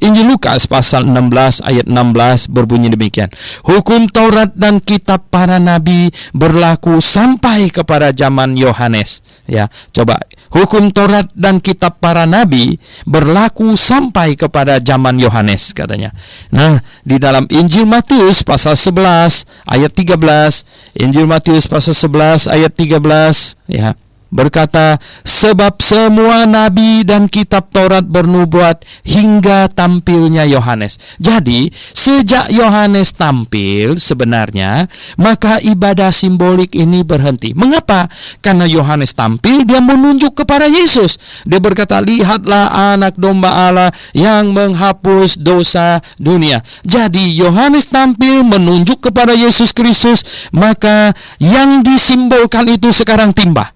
Injil Lukas pasal 16 ayat 16 berbunyi demikian. Hukum Taurat dan kitab para nabi berlaku sampai kepada zaman Yohanes. Ya, coba. Hukum Taurat dan kitab para nabi berlaku sampai kepada zaman Yohanes, katanya. Nah, di dalam Injil Matius pasal 11 ayat 13, Injil Matius pasal 11 ayat 13, ya, berkata, sebab semua nabi dan kitab Taurat bernubuat hingga tampilnya Yohanes. Jadi, sejak Yohanes tampil sebenarnya, maka ibadah simbolik ini berhenti. Mengapa? Karena Yohanes tampil, dia menunjuk kepada Yesus. Dia berkata, lihatlah anak domba Allah yang menghapus dosa dunia. Jadi, Yohanes tampil menunjuk kepada Yesus Kristus, maka yang disimbolkan itu sekarang tiba,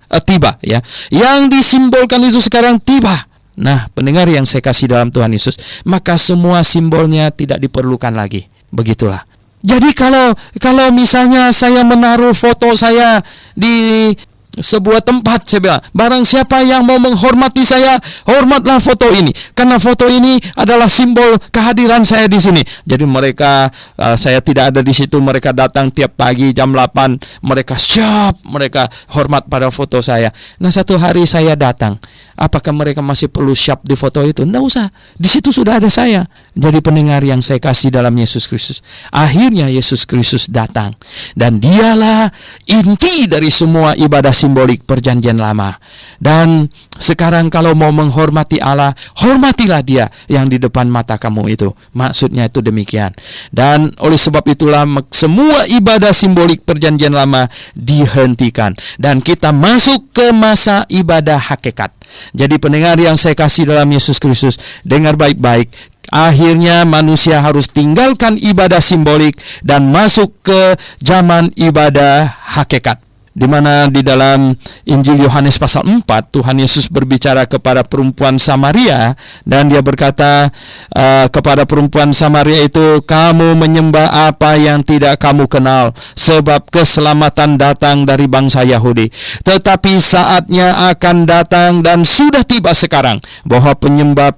ya. Yang disimbolkan itu sekarang tiba. Nah, pendengar yang saya kasih dalam Tuhan Yesus, maka semua simbolnya tidak diperlukan lagi. Begitulah. Jadi kalau misalnya saya menaruh foto saya di sebuah tempat, saya bilang, barang siapa yang mau menghormati saya, hormatlah foto ini, karena foto ini adalah simbol kehadiran saya di sini. Jadi mereka, saya tidak ada di situ, mereka datang tiap pagi jam 8, mereka siap, mereka hormat pada foto saya. Nah, satu hari saya datang, apakah mereka masih perlu siap di foto itu? Tidak usah, di situ sudah ada saya. Jadi pendengar yang saya kasih dalam Yesus Kristus, akhirnya Yesus Kristus datang, dan dialah inti dari semua ibadah simbolik perjanjian lama. Dan sekarang kalau mau menghormati Allah, hormatilah dia yang di depan mata kamu itu. Maksudnya itu demikian. Dan oleh sebab itulah semua ibadah simbolik perjanjian lama dihentikan, dan kita masuk ke masa ibadah hakikat. Jadi pendengar yang saya kasih dalam Yesus Kristus, dengar baik-baik. Akhirnya manusia harus tinggalkan ibadah simbolik dan masuk ke zaman ibadah hakikat. Di mana di dalam Injil Yohanes pasal 4, Tuhan Yesus berbicara kepada perempuan Samaria, dan dia berkata kepada perempuan Samaria itu, kamu menyembah apa yang tidak kamu kenal, sebab keselamatan datang dari bangsa Yahudi. Tetapi saatnya akan datang dan sudah tiba sekarang, bahwa penyembah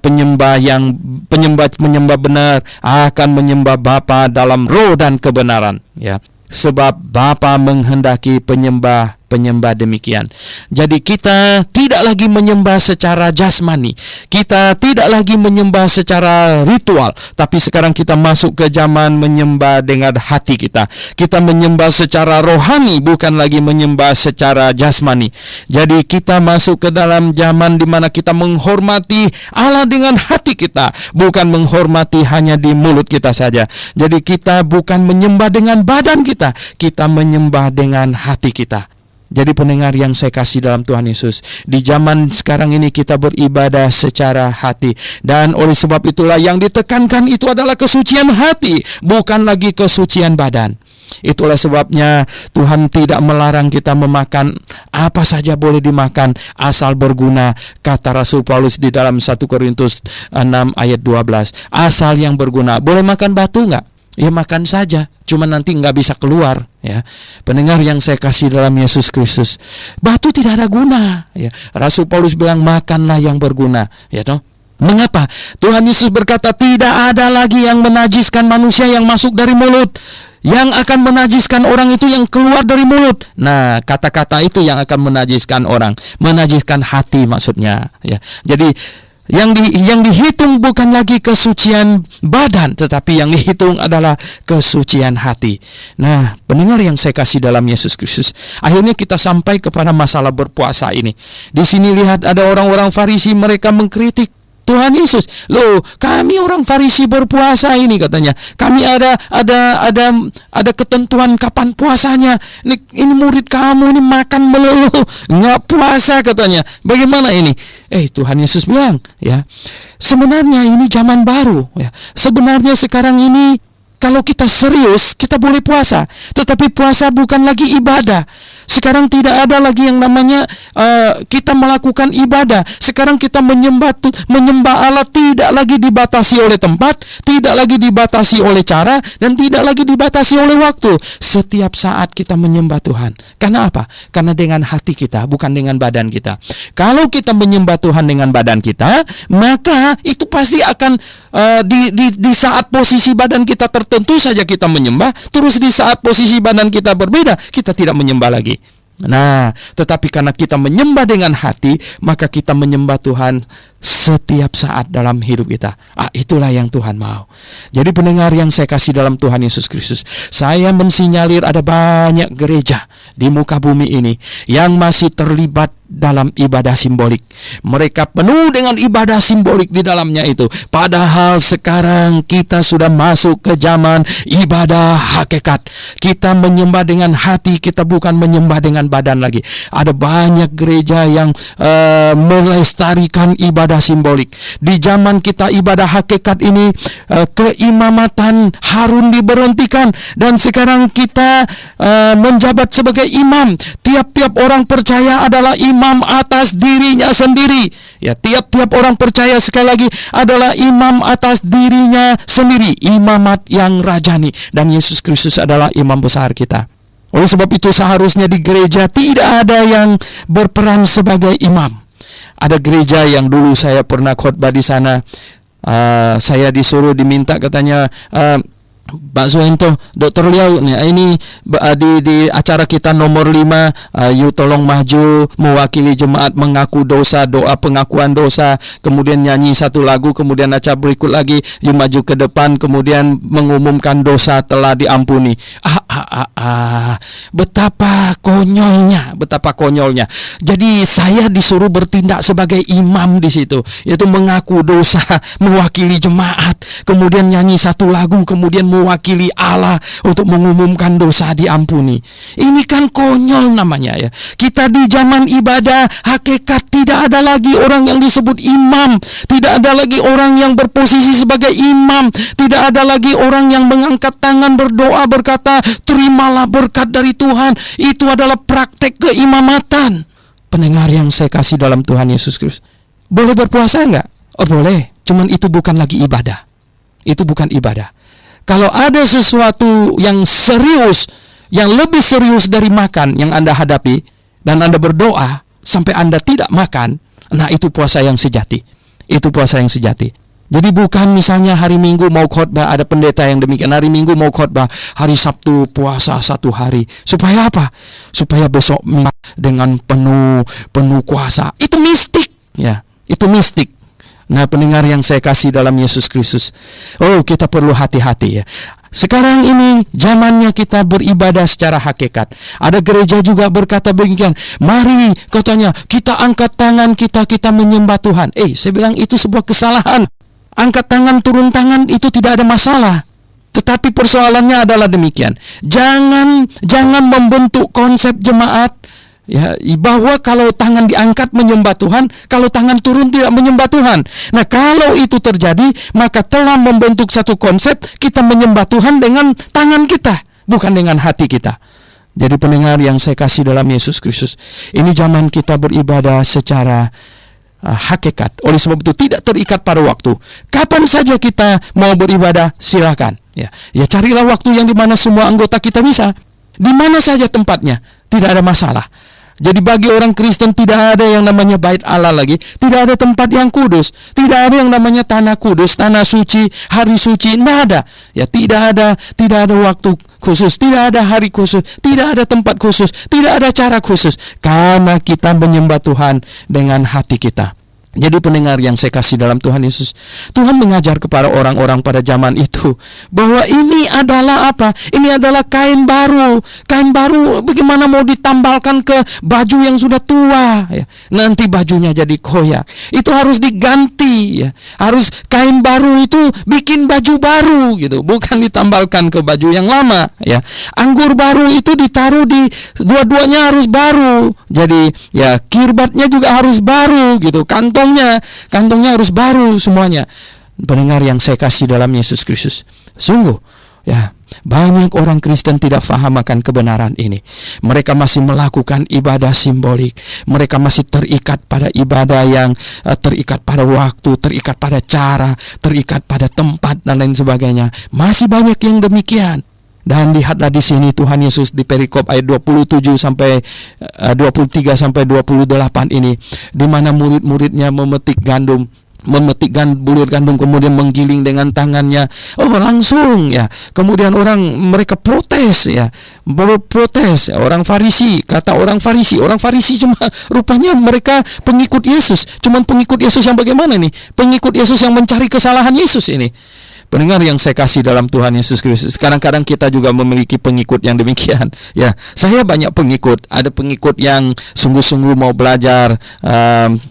benar akan menyembah Bapa dalam roh dan kebenaran, ya. Sebab Bapa menghendaki penyembah penyembah demikian. Jadi kita tidak lagi menyembah secara jasmani, kita tidak lagi menyembah secara ritual, tapi sekarang kita masuk ke zaman menyembah dengan hati kita. Kita menyembah secara rohani, bukan lagi menyembah secara jasmani. Jadi kita masuk ke dalam zaman di mana kita menghormati Allah dengan hati kita, bukan menghormati hanya di mulut kita saja. Jadi kita bukan menyembah dengan badan kita, kita menyembah dengan hati kita. Jadi pendengar yang saya kasih dalam Tuhan Yesus, di zaman sekarang ini kita beribadah secara hati. Dan oleh sebab itulah yang ditekankan itu adalah kesucian hati, bukan lagi kesucian badan. Itulah sebabnya Tuhan tidak melarang kita memakan apa saja boleh dimakan asal berguna. Kata Rasul Paulus di dalam 1 Korintus 6 ayat 12, asal yang berguna. Boleh makan batu enggak? Ya makan saja, cuma nanti nggak bisa keluar. Ya, pendengar yang saya kasih dalam Yesus Kristus, batu tidak ada guna. Ya, Rasul Paulus bilang makanlah yang berguna. Ya toh. Mengapa? Tuhan Yesus berkata tidak ada lagi yang menajiskan manusia yang masuk dari mulut. Yang akan menajiskan orang itu yang keluar dari mulut. Nah, kata-kata itu yang akan menajiskan orang, menajiskan hati maksudnya. Ya, jadi yang dihitung bukan lagi kesucian badan, tetapi yang dihitung adalah kesucian hati. Nah, pendengar yang saya kasih dalam Yesus Kristus, akhirnya kita sampai kepada masalah berpuasa ini. Di sini lihat ada orang-orang Farisi, mereka mengkritik Tuhan Yesus. Loh, kami orang Farisi berpuasa ini katanya. Kami ada ketentuan kapan puasanya. Ini murid kamu ini makan melulu, nggak puasa katanya. Bagaimana ini? Tuhan Yesus bilang, ya, sebenarnya ini zaman baru. Ya. Sebenarnya sekarang ini kalau kita serius, kita boleh puasa. Tetapi puasa bukan lagi ibadah. Sekarang tidak ada lagi yang namanya kita melakukan ibadah. Sekarang kita menyembah Allah tidak lagi dibatasi oleh tempat, tidak lagi dibatasi oleh cara, dan tidak lagi dibatasi oleh waktu. Setiap saat kita menyembah Tuhan. Karena apa? Karena dengan hati kita, bukan dengan badan kita. Kalau kita menyembah Tuhan dengan badan kita, maka itu pasti akan di saat posisi badan kita tertentu saja kita menyembah, terus di saat posisi badan kita berbeda, kita tidak menyembah lagi. Nah, tetapi karena kita menyembah dengan hati, maka kita menyembah Tuhan setiap saat dalam hidup kita. Itulah yang Tuhan mau. Jadi pendengar yang saya kasih dalam Tuhan Yesus Kristus, saya mensinyalir ada banyak gereja di muka bumi ini yang masih terlibat dalam ibadah simbolik. Mereka penuh dengan ibadah simbolik di dalamnya itu. Padahal sekarang kita sudah masuk ke zaman ibadah hakikat. Kita menyembah dengan hati, kita bukan menyembah dengan badan lagi. Ada banyak gereja yang melestarikan ibadah simbolik. Di zaman kita ibadah hakikat ini, keimamatan Harun diberhentikan dan sekarang kita menjabat sebagai imam. Tiap-tiap orang percaya adalah imam atas dirinya sendiri. Ya, tiap-tiap orang percaya sekali lagi adalah imam atas dirinya sendiri. Imamat yang rajani, dan Yesus Kristus adalah imam besar kita. Oleh sebab itu seharusnya di gereja tidak ada yang berperan sebagai imam. Ada gereja yang dulu saya pernah khotbah di sana. Saya disuruh diminta katanya, Pak Suhento, Dr. Liau, ini di acara kita nomor 5, you tolong maju mewakili jemaat mengaku dosa, doa pengakuan dosa, kemudian nyanyi satu lagu, kemudian acara berikut lagi, you maju ke depan, kemudian mengumumkan dosa telah diampuni. Betapa konyolnya. Jadi saya disuruh bertindak sebagai imam di situ, yaitu mengaku dosa, mewakili jemaat, kemudian nyanyi satu lagu, kemudian mewakili Allah untuk mengumumkan dosa diampuni. Ini kan konyol namanya ya. Kita di zaman ibadah hakikat tidak ada lagi orang yang disebut imam, tidak ada lagi orang yang berposisi sebagai imam, tidak ada lagi orang yang mengangkat tangan berdoa berkata, terimalah berkat dari Tuhan. Itu adalah praktek keimamatan. Pendengar yang saya kasih dalam Tuhan Yesus Kristus, boleh berpuasa enggak? Boleh, cuman itu bukan lagi ibadah. Itu bukan ibadah. Kalau ada sesuatu yang serius, yang lebih serius dari makan yang Anda hadapi, dan Anda berdoa sampai Anda tidak makan, nah itu puasa yang sejati. Itu puasa yang sejati. Jadi bukan misalnya hari Minggu mau khotbah, ada pendeta yang demikian, hari Minggu mau khotbah, hari Sabtu puasa 1 hari. Supaya apa? Supaya besok dengan penuh kuasa. Itu mistik, ya. Itu mistik. Nah, pendengar yang saya kasih dalam Yesus Kristus, kita perlu hati-hati, ya. Sekarang ini zamannya kita beribadah secara hakikat. Ada gereja juga berkata begini, mari katanya kita angkat tangan kita menyembah Tuhan. Saya bilang itu sebuah kesalahan. Angkat tangan, turun tangan itu tidak ada masalah. Tetapi persoalannya adalah demikian. Jangan membentuk konsep jemaat, ya, bahwa kalau tangan diangkat menyembah Tuhan, kalau tangan turun tidak menyembah Tuhan. Nah, kalau itu terjadi, maka telah membentuk satu konsep kita menyembah Tuhan dengan tangan kita, bukan dengan hati kita. Jadi pendengar yang saya kasih dalam Yesus Kristus, ini zaman kita beribadah secara hakikat. Oleh sebab itu tidak terikat pada waktu. Kapan saja kita mau beribadah, silakan. Ya, carilah waktu yang dimana semua anggota kita bisa. Di mana saja tempatnya, tidak ada masalah. Jadi bagi orang Kristen tidak ada yang namanya bait Allah lagi, tidak ada tempat yang kudus, tidak ada yang namanya tanah kudus, tanah suci, hari suci, tidak ada. Ya, tidak ada waktu khusus, tidak ada hari khusus, tidak ada tempat khusus, tidak ada cara khusus, karena kita menyembah Tuhan dengan hati kita. Jadi pendengar yang saya kasih dalam Tuhan Yesus, Tuhan mengajar kepada orang-orang pada zaman itu bahwa ini adalah apa? Ini adalah kain baru. Kain baru bagaimana mau ditambalkan ke baju yang sudah tua, ya. Nanti bajunya jadi koyak. Itu harus diganti, ya. Harus kain baru itu bikin baju baru gitu, bukan ditambalkan ke baju yang lama, ya. Anggur baru itu ditaruh di dua-duanya harus baru. Jadi ya kirbatnya juga harus baru gitu. Kantongnya harus baru semuanya. Pendengar yang saya kasih dalam Yesus Kristus, sungguh ya, banyak orang Kristen tidak faham akan kebenaran ini. Mereka masih melakukan ibadah simbolik. Mereka masih terikat pada ibadah yang terikat pada waktu, terikat pada cara, terikat pada tempat dan lain sebagainya. Masih banyak yang demikian. Dan lihatlah di sini Tuhan Yesus di perikop ayat 27 sampai 23 sampai 28 ini, di mana murid-muridnya memetik bulir gandum kemudian menggiling dengan tangannya. Langsung ya. Kemudian mereka protes ya. Protes. Orang Farisi cuma rupanya mereka pengikut Yesus. Cuman pengikut Yesus yang bagaimana nih? Pengikut Yesus yang mencari kesalahan Yesus ini. Pendengar yang saya kasih dalam Tuhan Yesus Kristus, kadang-kadang kita juga memiliki pengikut yang demikian. Ya, saya banyak pengikut. Ada pengikut yang sungguh-sungguh mau belajar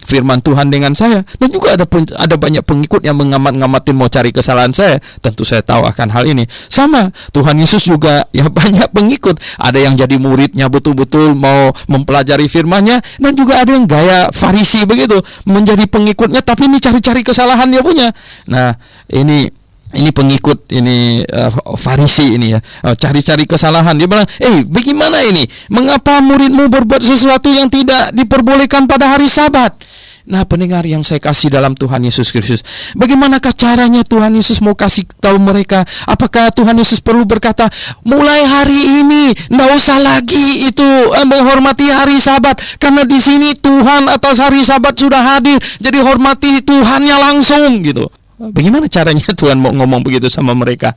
firman Tuhan dengan saya, dan juga ada banyak pengikut yang mengamat-ngamatin mau cari kesalahan saya. Tentu saya tahu akan hal ini. Sama, Tuhan Yesus juga ya banyak pengikut. Ada yang jadi muridnya betul-betul mau mempelajari firman-Nya, dan juga ada yang gaya Farisi begitu, menjadi pengikutnya tapi ini cari-cari kesalahannya punya. Nah, ini pengikut Farisi ini ya, cari-cari kesalahan. Dia bilang, bagaimana ini? Mengapa muridmu berbuat sesuatu yang tidak diperbolehkan pada hari Sabat? Nah, pendengar yang saya kasih dalam Tuhan Yesus Kristus, bagaimanakah caranya Tuhan Yesus mau kasih tahu mereka? Apakah Tuhan Yesus perlu berkata, mulai hari ini tidak usah lagi itu menghormati hari Sabat, karena di sini Tuhan atas hari Sabat sudah hadir, jadi hormati Tuhannya langsung gitu. Bagaimana caranya Tuhan mau ngomong begitu sama mereka?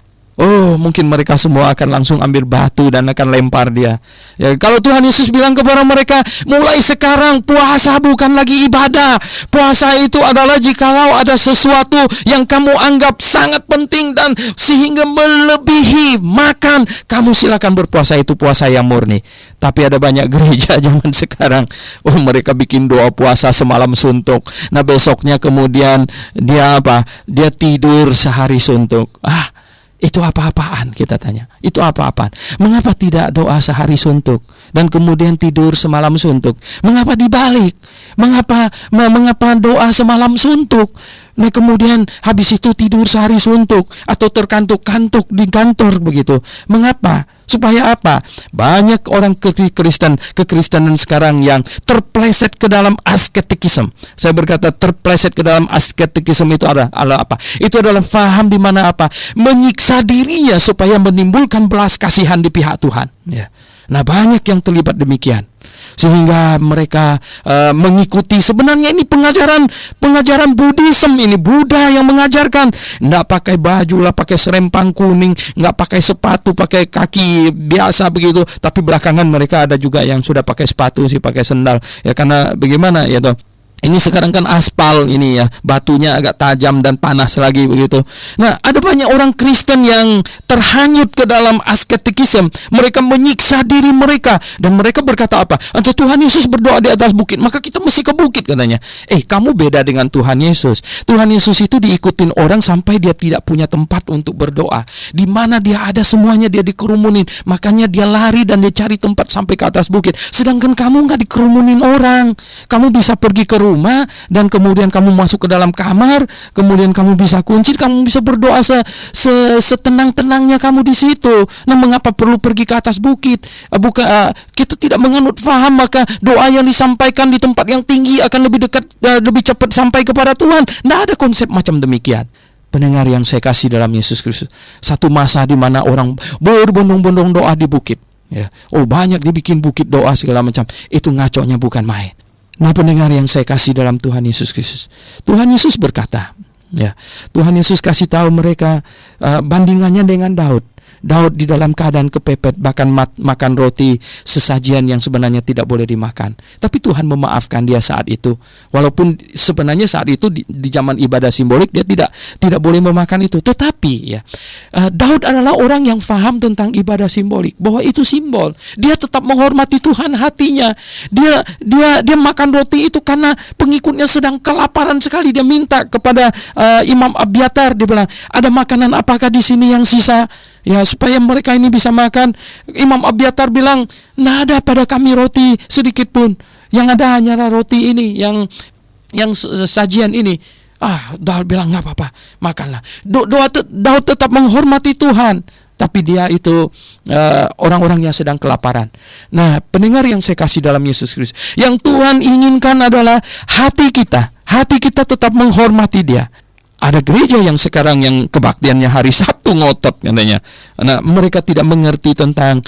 Mungkin mereka semua akan langsung ambil batu dan akan lempar dia. Ya, kalau Tuhan Yesus bilang kepada mereka, mulai sekarang puasa bukan lagi ibadah. Puasa itu adalah jikalau ada sesuatu yang kamu anggap sangat penting dan sehingga melebihi makan, kamu silakan berpuasa, itu puasa yang murni. Tapi ada banyak gereja zaman sekarang, mereka bikin doa puasa semalam suntuk. Nah, besoknya kemudian dia tidur sehari suntuk. Itu apa-apaan, kita tanya. Itu apa-apaan? Mengapa tidak doa sehari suntuk dan kemudian tidur semalam suntuk? Mengapa dibalik? Mengapa doa semalam suntuk, nah kemudian habis itu tidur sehari suntuk atau terkantuk-kantuk di kantor begitu? Mengapa? Supaya apa? Banyak orang kekristenan sekarang yang terpleset ke dalam asketikisme. Saya berkata terpleset ke dalam asketikisme itu adalah apa? Itu adalah faham di mana apa? Menyiksa dirinya supaya menimbulkan belas kasihan di pihak Tuhan. Ya. Nah, banyak yang terlibat demikian. sehingga mereka mengikuti. Sebenarnya ini pengajaran Buddhism, ini Buddha yang mengajarkan. Nggak pakai baju lah, pakai serempang kuning, nggak pakai sepatu, pakai kaki biasa begitu. Tapi belakangan mereka ada juga yang sudah pakai sepatu sih, pakai sendal. Ya karena bagaimana ya toh. Ini sekarang kan aspal ini ya, batunya agak tajam dan panas lagi begitu. Nah, ada banyak orang Kristen yang terhanyut ke dalam asketikisme. Mereka menyiksa diri mereka dan mereka berkata apa? Untuk Tuhan Yesus berdoa di atas bukit, maka kita mesti ke bukit katanya. Kamu beda dengan Tuhan Yesus. Tuhan Yesus itu diikutin orang sampai dia tidak punya tempat untuk berdoa. Di mana dia ada semuanya dia dikerumunin. Makanya dia lari dan dia cari tempat sampai ke atas bukit. Sedangkan kamu nggak dikerumunin orang. Kamu bisa pergi ke rumah dan kemudian kamu masuk ke dalam kamar, kemudian kamu bisa kunci, kamu bisa berdoa setenang-tenangnya kamu di situ. Nah, mengapa perlu pergi ke atas bukit? Kita tidak menganut faham, maka doa yang disampaikan di tempat yang tinggi akan lebih dekat, lebih cepat sampai kepada Tuhan. Nah, ada konsep macam demikian. Pendengar yang saya kasih dalam Yesus Kristus, satu masa di mana orang berbondong-bondong doa di bukit. Ya. Banyak dibikin bukit doa segala macam. Itu ngaconya bukan main. Nah, pendengar yang saya kasih dalam Tuhan Yesus Kristus, Tuhan Yesus berkata, ya, Tuhan Yesus kasih tahu mereka bandingannya dengan Daud. Daud di dalam keadaan kepepet, bahkan makan roti sesajian yang sebenarnya tidak boleh dimakan. Tapi Tuhan memaafkan dia saat itu. Walaupun sebenarnya saat itu di zaman ibadah simbolik dia tidak boleh memakan itu. Tetapi ya, Daud adalah orang yang faham tentang ibadah simbolik, bahwa itu simbol. Dia tetap menghormati Tuhan hatinya. Dia makan roti itu karena pengikutnya sedang kelaparan sekali. Dia minta kepada Imam Abiatar, dia bilang, ada makanan apakah di sini yang sisa? Ya, supaya mereka ini bisa makan. Imam Abiatar bilang, nggak ada pada kami roti sedikit pun. Yang ada hanyalah roti ini, yang sajian ini. Daud bilang nggak apa-apa, makanlah. Daud tetap menghormati Tuhan, tapi dia itu orang-orang yang sedang kelaparan. Nah, pendengar yang saya kasih dalam Yesus Kristus, yang Tuhan inginkan adalah hati kita tetap menghormati Dia. Ada gereja yang sekarang yang kebaktiannya hari Sabtu ngotot katanya. Nah, mereka tidak mengerti tentang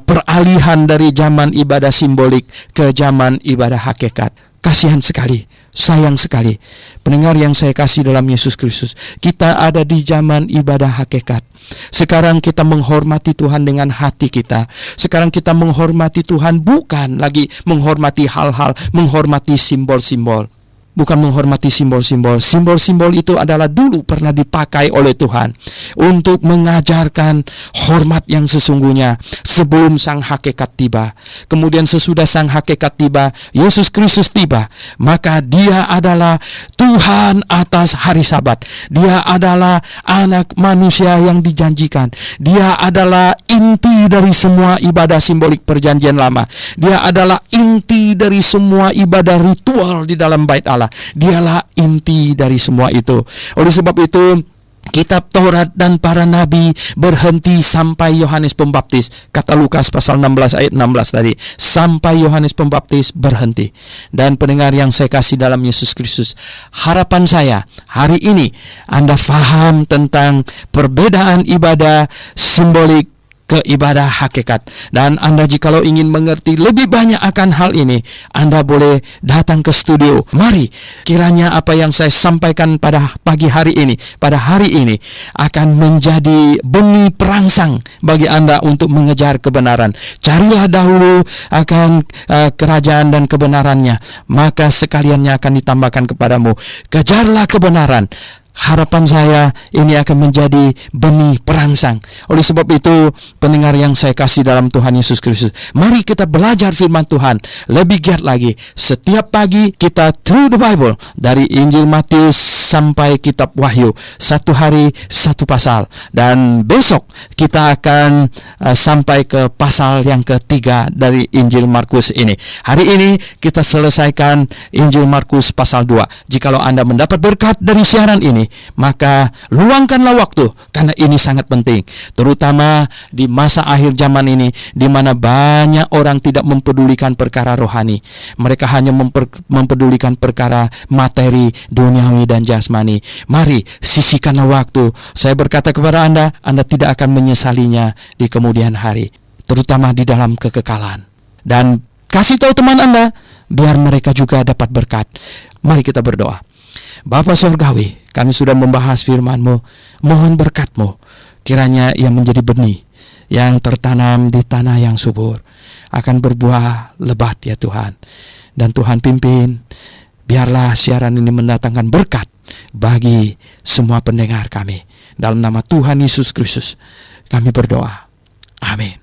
peralihan dari zaman ibadah simbolik ke zaman ibadah hakikat. Kasihan sekali, sayang sekali. Pendengar yang saya kasih dalam Yesus Kristus, kita ada di zaman ibadah hakikat. Sekarang kita menghormati Tuhan dengan hati kita. Sekarang kita menghormati Tuhan bukan lagi menghormati hal-hal, menghormati simbol-simbol. Bukan menghormati simbol-simbol. Simbol-simbol itu adalah dulu pernah dipakai oleh Tuhan untuk mengajarkan hormat yang sesungguhnya sebelum sang hakikat tiba. Kemudian sesudah sang hakikat tiba, Yesus Kristus tiba, maka Dia adalah Tuhan atas hari Sabat. Dia adalah anak manusia yang dijanjikan. Dia adalah inti dari semua ibadah simbolik perjanjian lama. Dia adalah inti dari semua ibadah ritual di dalam bait Allah. Dialah inti dari semua itu. Oleh sebab itu, kitab Taurat dan para nabi berhenti sampai Yohanes Pembaptis. Kata Lukas pasal 16 ayat 16 tadi, sampai Yohanes Pembaptis berhenti. Dan pendengar yang saya kasih dalam Yesus Kristus, harapan saya hari ini Anda faham tentang perbedaan ibadah simbolik ke ibadah hakikat. Dan Anda jikalau ingin mengerti lebih banyak akan hal ini, Anda boleh datang ke studio. Mari, kiranya apa yang saya sampaikan pada pagi hari ini, pada hari ini, akan menjadi benih perangsang bagi Anda untuk mengejar kebenaran. Carilah dahulu akan kerajaan dan kebenarannya, maka sekaliannya akan ditambahkan kepadamu. Kejarlah kebenaran. Harapan saya ini akan menjadi benih perangsang. Oleh sebab itu, pendengar yang saya kasih dalam Tuhan Yesus Kristus, mari kita belajar firman Tuhan lebih giat lagi. Setiap pagi kita through the Bible, dari Injil Matius sampai kitab Wahyu, satu hari satu pasal. Dan besok kita akan sampai ke pasal yang ketiga dari Injil Markus ini. Hari ini kita selesaikan Injil Markus pasal 2. Jikalau Anda mendapat berkat dari siaran ini, maka luangkanlah waktu, karena ini sangat penting, terutama di masa akhir zaman ini, di mana banyak orang tidak mempedulikan perkara rohani. Mereka hanya mempedulikan perkara materi, duniawi dan jasmani. Mari sisihkanlah waktu. Saya berkata kepada Anda tidak akan menyesalinya di kemudian hari, terutama di dalam kekekalan. Dan Kasih tahu teman Anda, biar mereka juga dapat berkat. Mari kita berdoa. Bapa Sorgawi, kami sudah membahas firman-Mu. Mohon berkat-Mu, kiranya ia menjadi benih yang tertanam di tanah yang subur, akan berbuah lebat ya Tuhan. Dan Tuhan pimpin, biarlah siaran ini mendatangkan berkat bagi semua pendengar kami. Dalam nama Tuhan Yesus Kristus kami berdoa. Amin.